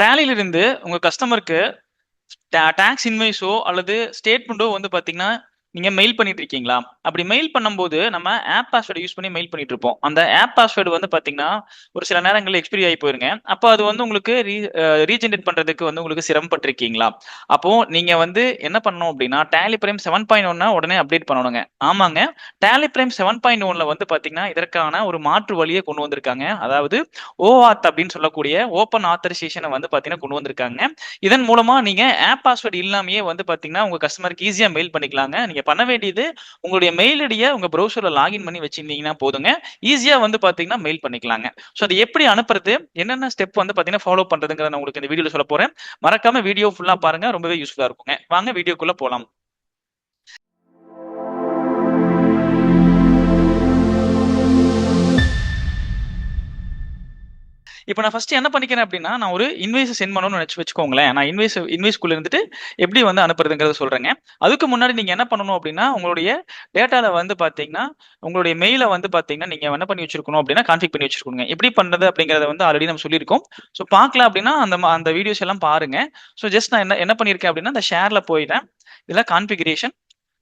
டேலில இருந்து உங்க கஸ்டமருக்கு டாக்ஸ் இன்வாய்ஸோ அல்லது ஸ்டேட்மெண்ட்டோ வந்து பாத்தீங்கன்னா நீங்க மெயில் பண்ணிட்டு இருக்கீங்களா? அப்படி மெயில் பண்ணும்போது நம்ம ஆப் பாஸ்வேர்டு யூஸ் பண்ணி மெயில் பண்ணிட்டு இருப்போம். அந்த ஆப் பாஸ்வேர்டு வந்து பாத்தீங்கன்னா ஒரு சில நேரங்கள்ல எக்ஸ்பைரி ஆகி போயிருங்க. அப்போ அது வந்து உங்களுக்கு ரீஜெனரேட் பண்றதுக்கு வந்து உங்களுக்கு சிரமப்பட்டிருக்கீங்களா? அப்போ நீங்க வந்து என்ன பண்ணணும் அப்படின்னா டேலி பிரைம் 7.1 உடனே அப்டேட் பண்ணணுங்க. ஆமாங்க, டேலி பிரைம் 7.1ல வந்து பாத்தீங்கன்னா இதற்கான ஒரு மாற்று வழியை கொண்டு வந்திருக்காங்க. அதாவது OAuth அப்படின்னு சொல்லக்கூடிய ஓப்பன் ஆத்தரைசேஷனை வந்து பாத்தீங்கன்னா கொண்டு வந்திருக்காங்க. இதன் மூலமா நீங்க ஆப் பாஸ்வேர்டு இல்லாமயே வந்து பாத்தீங்கன்னா உங்க கஸ்டமருக்கு ஈஸியா மெயில் பண்ணிக்கலாங்க. நீங்க பண்ண வேண்டியது உங்களுடைய மெயில் ஐடியை உங்க ப்ரௌசர்ல லாகின் பண்ணி வச்சிருந்தீங்கன்னா போதுங்க. ஈஸியா வந்து பாத்தீங்கன்னா மெயில் பண்ணிக்கலாங்க. ஸோ அது எப்படி அனுப்புறது, என்னென்ன ஸ்டெப் வந்து பாத்தீங்கன்னா ஃபாலோ பண்றதுங்கிறத நான் உங்களுக்கு இந்த வீடியோல சொல்ல போறேன். மறக்காம வீடியோ ஃபுல்லா பாருங்க, ரொம்பவே யூஸ்ஃபுல்லா இருக்குங்க. வாங்க வீடியோக்குள்ள போலாம். இப்போ நான் ஃபர்ஸ்ட் என்ன பண்ணிக்கிறேன் அப்படின்னா, நான் ஒரு இன்வாய்ஸ் சென்ட் பண்ணணும்னு வச்சுக்கோங்களேன். நான் இன்வாய்ஸ்க்குள்ள இருந்துட்டு எப்படி வந்து அனுப்புறதுங்கிறத சொல்றேங்க. அதுக்கு முன்னாடி நீங்க என்ன பண்ணணும் அப்படின்னா, உங்களுடைய டேட்டால வந்து பாத்தீங்கன்னா, உங்களுடைய மெயில வந்து பாத்தீங்கன்னா, நீங்க என்ன பண்ணி வச்சிருக்கணும் அப்படின்னா, கான்ஃபிக் பண்ணி வச்சிருக்கணுங்க. எப்படி பண்றது அப்படிங்கறத வந்து ஆல்ரெடி நம்ம சொல்லியிருக்கோம். ஸோ பார்க்கல அப்படின்னா அந்த வீடியோஸ் எல்லாம் பாருங்க. ஸோ ஜஸ்ட் நான் என்ன என்ன பண்ணியிருக்கேன் அப்படின்னா, இந்த ஷேர்ல போயிட்டேன். இதுல கான்ஃபிகரேஷன்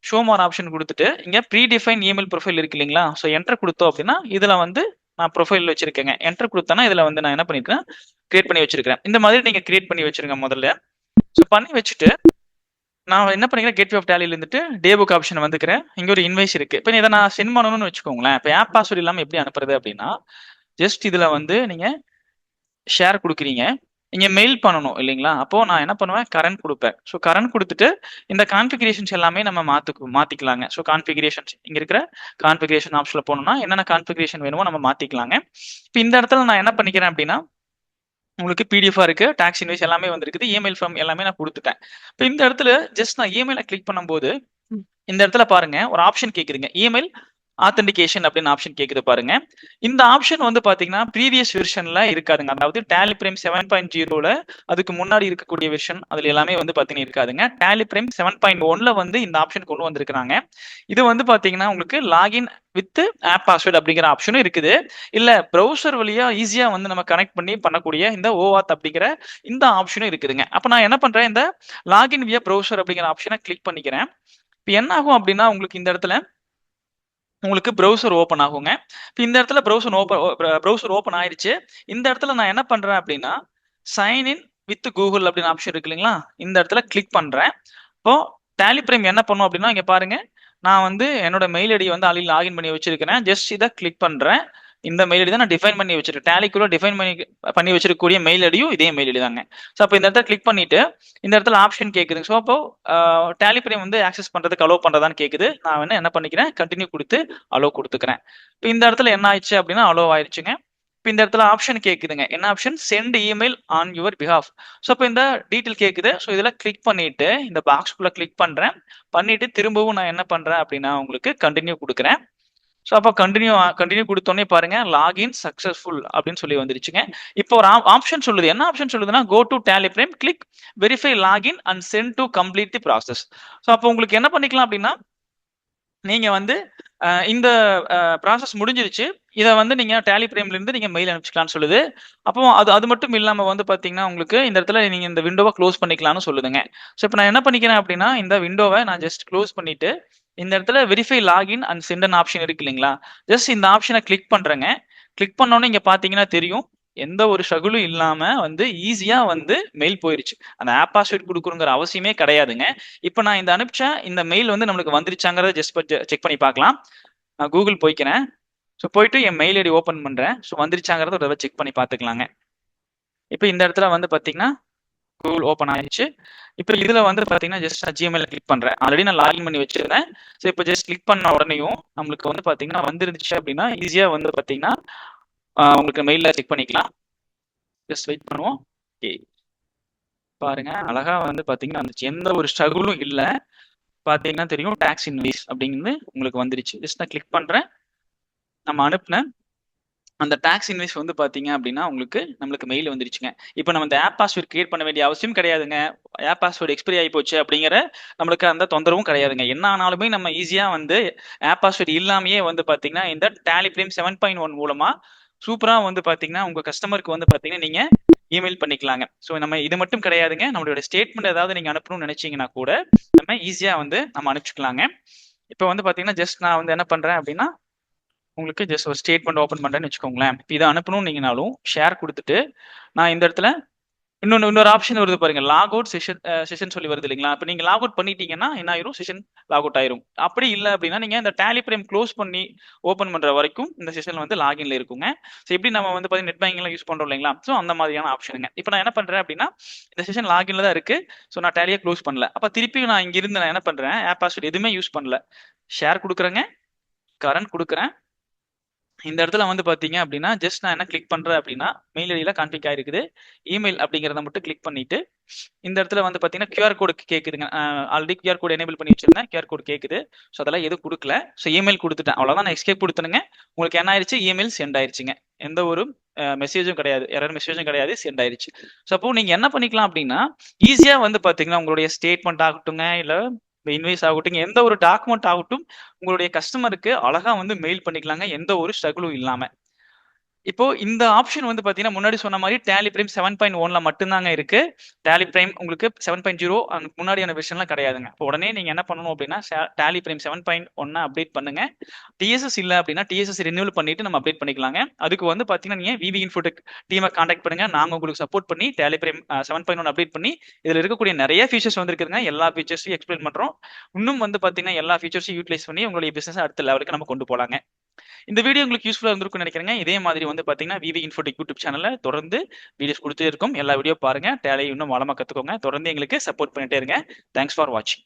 ஷோ மோர் ஆப்ஷன் கொடுத்துட்டு இங்க ப்ரீ டிஃபைன் இமெயில் ப்ரொஃபைல் இருக்கு இல்லைங்களா? ஸோ என்டர் கொடுத்தோம் அப்படின்னா இதுல வந்து நான் ப்ரொஃபைல் வச்சிருக்கேங்க. என்டர் கொடுத்தேன்னா இதுல வந்து நான் என்ன பண்ணிருக்கேன், கிரியேட் பண்ணி வச்சிருக்கேன். இந்த மாதிரி நீங்க கிரியேட் பண்ணி வச்சிருங்க முதல்ல. ஸோ பண்ணி வச்சுட்டு நான் என்ன பண்ணிக்கிறேன், கேட்வே ஆஃப் டேலில இருந்துட்டு டே புக் ஆப்ஷன் வந்துக்கிறேன். இங்க ஒரு இன்வைஸ் இருக்கு. இப்போ இதை நான் சென்ட் பண்ணணும்னு வச்சுக்கோங்களேன். இப்போ ஆப் பாஸ்வேர்ட் இல்லாம எப்படி அனுப்புறது அப்படின்னா, ஜஸ்ட் இதுல வந்து நீங்க ஷேர் கொடுக்குறீங்க. இங்க மெயில் பண்ணணும் இல்லைங்களா? அப்போ நான் என்ன பண்ணுவேன், கரண்ட் கொடுப்பேன். ஸோ கரண்ட் கொடுத்துட்டு இந்த கான்ஃபிகரேஷன்ஸ் எல்லாமே நம்ம மாத்திக்கலாங்க. ஸோ கான்ஃபிகரேஷன்ஸ் இங்க இருக்கிற கான்ஃபிகரேஷன் ஆப்ஷன்ல போனோம்னா என்னென்ன கான்ஃபிகரேஷன் வேணுமோ நம்ம மாத்திக்கலாங்க. இப்போ இந்த இடத்துல நான் என்ன பண்ணிக்கிறேன் அப்படின்னா, உங்களுக்கு பிடிஎஃபா இருக்கு, டாக்ஸ் இன்வாய்ஸ் எல்லாமே வந்திருக்குது, இமெயில் ஃபார்ம் எல்லாமே நான் கொடுத்துட்டேன். இப்போ இந்த இடத்துல ஜஸ்ட் நான் இமெயில கிளிக் பண்ணும்போது இந்த இடத்துல பாருங்க ஒரு ஆப்ஷன் கேக்குதுங்க, இமெயில் ஆத்தென்டிகேஷன் அப்படின்னு ஆப்ஷன் கேக்குது பாருங்க. இந்த ஆப்ஷன் வந்து பாத்தீங்கன்னா ப்ரீவியஸ் வெர்ஷன்ல இருக்காதுங்க. அதாவது டேலி பிரைம் 7.0ல அதுக்கு முன்னாடி இருக்கக்கூடிய வெர்ஷன் அதுல எல்லாமே வந்து பாத்தீங்கன்னா இருக்காதுங்க. டேலி பிரைம் 7.1ல வந்து இந்த ஆப்ஷன் கொண்டு வந்திருக்காங்க. இது வந்து பாத்தீங்கன்னா உங்களுக்கு லாகின் வித் ஆப் பாஸ்வேர்டு அப்படிங்கிற ஆப்ஷனும் இருக்குது. இல்ல ப்ரௌசர் வழியா ஈஸியா வந்து நம்ம கனெக்ட் பண்ணி பண்ணக்கூடிய இந்த OAuth அப்படிங்கிற இந்த ஆப்ஷனும் இருக்குதுங்க. அப்ப நான் என்ன பண்றேன், இந்த லாகின் வியா ப்ரௌசர் அப்படிங்கிற ஆப்ஷனை கிளிக் பண்ணிக்கிறேன். இப்போ என்ன ஆகும் அப்படின்னா, உங்களுக்கு இந்த இடத்துல உங்களுக்கு ப்ரௌசர் ஓப்பன் ஆகுங்க. இப்போ இந்த இடத்துல ப்ரௌசர் ஓப்பன் ஆயிடுச்சு. இந்த இடத்துல நான் என்ன பண்றேன் அப்படின்னா, சைன் இன் வித் கூகுள் அப்படின்னு ஆப்ஷன் இருக்கு இல்லைங்களா? இந்த இடத்துல கிளிக் பண்றேன். இப்போ டேலி பிரைம் என்ன பண்ணும் அப்படின்னா, இங்க பாருங்க நான் வந்து என்னோட மெயில் ஐடி வந்து ஆல்ரெடி லாகின் பண்ணி வச்சிருக்கிறேன். ஜஸ்ட் இதை கிளிக் பண்றேன். இந்த மெயில் ஐடி தான் நான் டிஃபைன் பண்ணி வச்சிருக்கேன். டேலிக்குள்ள டிஃபைன் பண்ணி வச்சிருக்கக்கூடிய மெயில் ஐடியும் இதே மெயில் ஐடி தாங்க. ஸோ அப்போ இந்த இடத்துல கிளிக் பண்ணிட்டு இந்த இடத்துல ஆப்ஷன் கேட்குதுங்க. ஸோ அப்போ டேலி பிரைம் வந்து ஆக்சஸ் பண்றதுக்கு அலோவ் பண்றதான்னு கேட்குது. நான் வந்து என்ன பண்ணிக்கிறேன், கண்டினியூ கொடுத்து அலோவ் கொடுத்துக்கிறேன். இப்போ இந்த இடத்துல என்ன ஆயிடுச்சு அப்படின்னா அலோவ் ஆயிடுச்சுங்க. இப்போ இந்த இடத்துல ஆப்ஷன் கேட்குதுங்க. என்ன option, send email on your behalf. So இப்போ இந்த டீட்டெயில் கேட்குது. ஸோ இதில் கிளிக் பண்ணிட்டு இந்த பாக்ஸ்குள்ள கிளிக் பண்றேன். பண்ணிட்டு திரும்பவும் நான் என்ன பண்றேன் அப்படின்னா உங்களுக்கு கண்டினியூ கொடுக்குறேன். ஸோ அப்போ கண்டினியூ கொடுத்தோன்னே பாருங்க லாகின் சக்சஸ்ஃபுல் அப்படின்னு சொல்லி வந்துருச்சுங்க. இப்போ ஒரு ஆப்ஷன் சொல்லுது. என்ன ஆப்ஷன் சொல்லுதுன்னா, go to Tally Prime, click verify login and send to complete the process. So அப்போ உங்களுக்கு என்ன பண்ணிக்கலாம் அப்படின்னா, நீங்க வந்து இந்த ப்ராசஸ் முடிஞ்சிருச்சு, இதை வந்து நீங்க டேலி பிரைம்ல இருந்து நீங்க மெயில் அனுப்பிச்சிக்கலாம்னு சொல்லுது. அப்போ அது மட்டும் இல்லாம வந்து பாத்தீங்கன்னா உங்களுக்கு இந்த இடத்துல நீங்க இந்த விண்டோவை க்ளோஸ் பண்ணிக்கலாம்னு சொல்லுதுங்க. ஸோ இப்போ நான் என்ன பண்ணிக்கிறேன் அப்படின்னா, இந்த விண்டோவை நான் ஜஸ்ட் க்ளோஸ் பண்ணிட்டு இந்த இடத்துல verify login and send an option இருக்கு இல்லைங்களா? ஜஸ்ட் இந்த ஆப்ஷனை கிளிக் பண்றேங்க. கிளிக் பண்ணோன்னே இங்க பாத்தீங்கன்னா தெரியும், எந்த ஒரு ஸ்ட்ரகுளும் இல்லாம வந்து ஈஸியா வந்து மெயில் போயிருச்சு. அந்த ஆப் பாஸ்வேர்ட் கொடுக்கணுங்கிற அவசியமே கிடையாதுங்க. இப்போ நான் இந்த அனுப்பிச்ச இந்த மெயில் வந்து நம்மளுக்கு வந்துருச்சாங்கிறத ஜஸ்ட் செக் பண்ணி பார்க்கலாம். நான் கூகுள் போய்க்கிறேன். ஸோ போயிட்டு என் மெயில் ஐடி ஓப்பன் பண்றேன். ஸோ வந்துருச்சாங்கிறத ஒரு தடவை செக் பண்ணி பார்த்துக்கலாங்க. இப்போ இந்த இடத்துல வந்து பாத்தீங்கன்னா கூகுள் ஓப்பன் ஆயிடுச்சு. இப்போ இதுல வந்து பாத்தீங்கன்னா ஜஸ்ட் நான் ஜிமெயில கிளிக் பண்றேன். ஆல்ரெடி நான் லாகின் பண்ணி வச்சிருந்தேன். ஸோ இப்போ ஜஸ்ட் கிளிக் பண்ண உடனேயும் நம்மளுக்கு வந்து பாத்தீங்கன்னா வந்துருந்துச்சு அப்படின்னா ஈஸியா வந்து பாத்தீங்கன்னா உங்களுக்கு மெயில செக் பண்ணிக்கலாம். ஜஸ்ட் வெயிட் பண்ணுவோம். ஓகே, பாருங்க அழகா வந்து பாத்தீங்கன்னா வந்துச்சு. எந்த ஒரு ஸ்ட்ரகுளும் இல்ல. பாத்தீங்கன்னா தெரியும் டாக்ஸ் இன்வாய்ஸ் அப்படிங்கிறது உங்களுக்கு வந்துருச்சு. ஜஸ்ட் நான் கிளிக் பண்றேன். நம்ம அனுப்புன அந்த டாக்ஸ் இன்வாய்ஸ் வந்து பாத்தீங்க அப்படின்னா நம்மளுக்கு மெயில் வந்துருச்சுங்க. இப்போ நம்ம இந்த ஆப் பாஸ்வேர்ட் கிரியேட் பண்ண வேண்டிய அவசியம் கிடையாதுங்க. ஆப் பாஸ்வேர்டு எக்ஸ்பைரி ஆகி போச்சு அப்படிங்கிற நம்மளுக்கு அந்த தொந்தரவும் கிடையாதுங்க. என்ன ஆனாலுமே நம்ம ஈஸியா வந்து ஆப் பாஸ்வேர்டு இல்லாமயே வந்து பாத்தீங்கன்னா இந்த டேலி பிரைம் 7.1 மூலமா சூப்பரா வந்து பாத்தீங்கன்னா உங்க கஸ்டமருக்கு வந்து பாத்தீங்கன்னா நீங்க இமெயில் பண்ணிக்கலாங்க. ஸோ நம்ம இது மட்டும் கிடையாதுங்க. நம்மளோட ஸ்டேட்மெண்ட் ஏதாவது நீங்க அனுப்பணும்னு நினைச்சீங்கன்னா கூட நம்ம ஈஸியா வந்து நம்ம அனுப்பிச்சுக்கலாங்க. இப்போ வந்து பாத்தீங்கன்னா ஜஸ்ட் நான் வந்து என்ன பண்றேன் அப்படின்னா உங்களுக்கு ஜஸ்ட் ஒரு ஸ்டேட்மெண்ட் ஓப்பன் பண்றேன்னு வச்சுக்கோங்களேன். இதை அனுப்பணும் நீங்கனாலும் ஷேர் கொடுத்துட்டு நான் இந்த இடத்துல இன்னொரு ஆப்ஷன் வருது பாருங்க, லாக் அவுட் செஷன் சொல்லி வருது இல்லைங்களா? இப்போ நீங்க லாக் அவுட் பண்ணிட்டீங்கன்னா என்ன ஆயிரும், செஷன் லாக் அவுட் ஆயிரும். அப்படி இல்லை அப்படின்னா நீங்க இந்த டேலி பிரைம் க்ளோஸ் பண்ணி ஓப்பன் பண்ற வரைக்கும் இந்த செஷன் வந்து லாகின்ல இருக்குங்க. ஸோ எப்படி நம்ம வந்து பாத்தீங்கன்னா நெட் பேங்கிங்ல யூஸ் பண்றோம் இல்லைங்களா? ஸோ அந்த மாதிரியான ஆப்ஷனுங்க. இப்போ நான் என்ன பண்றேன் அப்படின்னா இந்த செஷன் லாகின்ல தான் இருக்கு. ஸோ நான் டேலியை க்ளோஸ் பண்ணல. அப்ப திருப்பி நான் இங்க இருந்து நான் என்ன பண்றேன், ஆப் பாஸ்வேர்ட் எதுவுமே யூஸ் பண்ணல, ஷேர் கொடுக்குறேங்க, கரண்ட் கொடுக்குறேன். இந்த இடத்துல வந்து பாத்தீங்க அப்படின்னா ஜஸ்ட் நான் என்ன கிளிக் பண்றேன் அப்படின்னா மெயில் ஐடியில கான்ஃபிக் ஆயிருக்குது. இமெயில் அப்படிங்கிறத மட்டும் கிளிக் பண்ணிட்டு இந்த இடத்துல வந்து பாத்தீங்கன்னா QR கோடு கேக்குதுங்க. ஆல்ரெடி QR கோட் எனேபிள் பண்ணி வச்சிருந்தேன். QR கோட் கேக்குது. ஸோ அதெல்லாம் எதுவும் கொடுக்கல. ஸோ இமெயில் கொடுத்துட்டேன். அவ்வளவுதான், நான் எஸ்கேப் கொடுத்தனுங்க. உங்களுக்கு என்ன ஆயிருச்சு, இமெயில் சென்ட் ஆயிருச்சுங்க. எந்த ஒரு மெசேஜும் கிடையாது, எரர் மெசேஜும் கிடையாது, சென்ட் ஆயிருச்சு. ஸோ அப்போ நீங்க என்ன பண்ணிக்கலாம் அப்படின்னா ஈஸியா வந்து பாத்தீங்கன்னா உங்களுடைய ஸ்டேட்மெண்ட் ஆகட்டுங்க, இல்ல இன்வைஸ் ஆகட்டும், எந்த ஒரு டாக்குமெண்ட் ஆகட்டும் உங்களுடைய கஸ்டமருக்கு அழகா வந்து மெயில் பண்ணிக்கலாங்க, எந்த ஒரு ஸ்ட்ரகிளும் இல்லாம. இப்போ இந்த ஆப்ஷன் வந்து பாத்தீங்கன்னா முன்னாடி சொன்ன மாதிரி டேலி பிரைம் 7.1ல மட்டும்தாங்க இருக்கு. டேலி பிரைம் உங்களுக்கு 7.0 முன்னாடியான வெர்ஷன்லாம் கிடையாதுங்க. இப்போ உடனே நீங்க என்ன பண்ணணும் அப்படின்னா டேலி பிரைம் 7.1 அப்டேட் பண்ணுங்க. டிஎஸ்எஸ் இல்ல அப்படின்னா டிஎஸ்எஸ் ரினியூவல் பண்ணிட்டு நம்ம அப்டேட் பண்ணிக்கலாங்க. அதுக்கு வந்து பாத்தீங்கன்னா நீங்க விவி இன்ஃபோடெக் டீமை கான்டாக்ட் பண்ணுங்க. நாங்க உங்களுக்கு சப்போர்ட் பண்ணி டேலி பிரைம் 7.1 அப்டேட் பண்ணி இதுல இருக்கக்கூடிய நிறைய ஃபீச்சர்ஸ் வந்துருக்குங்க. எல்லா ஃபீச்சர்ஸையும் எக்ஸ்பிளைன் பண்றோம். இன்னும் வந்து பாத்தீங்கன்னா எல்லா ஃபீச்சர்ஸையும் யூட்டிலைஸ் பண்ணி உங்களுடைய பிசினஸ் அடுத்த லெவலுக்கு நம்ம கொண்டு போலாங்க. இந்த வீடியோ உங்களுக்கு யூஸ்ஃபுல்லா இருந்திருக்கும்னு நினைக்கிறேங்க. இதே மாதிரி வந்து பாத்தீங்கன்னா விவி இன்ஃபோடெக் யூடியூப் சேனல்ல தொடர்ந்து வீடியோஸ் கொடுத்துட்டே இருக்கும். எல்லா வீடியோ பாருங்க, டேலி இன்னும் ஆழமா கத்துக்கோங்க. தொடர்ந்து எங்களுக்கு சப்போர்ட் பண்ணிட்டே இருங்க. தேங்க்ஸ் ஃபார் வாட்சிங்.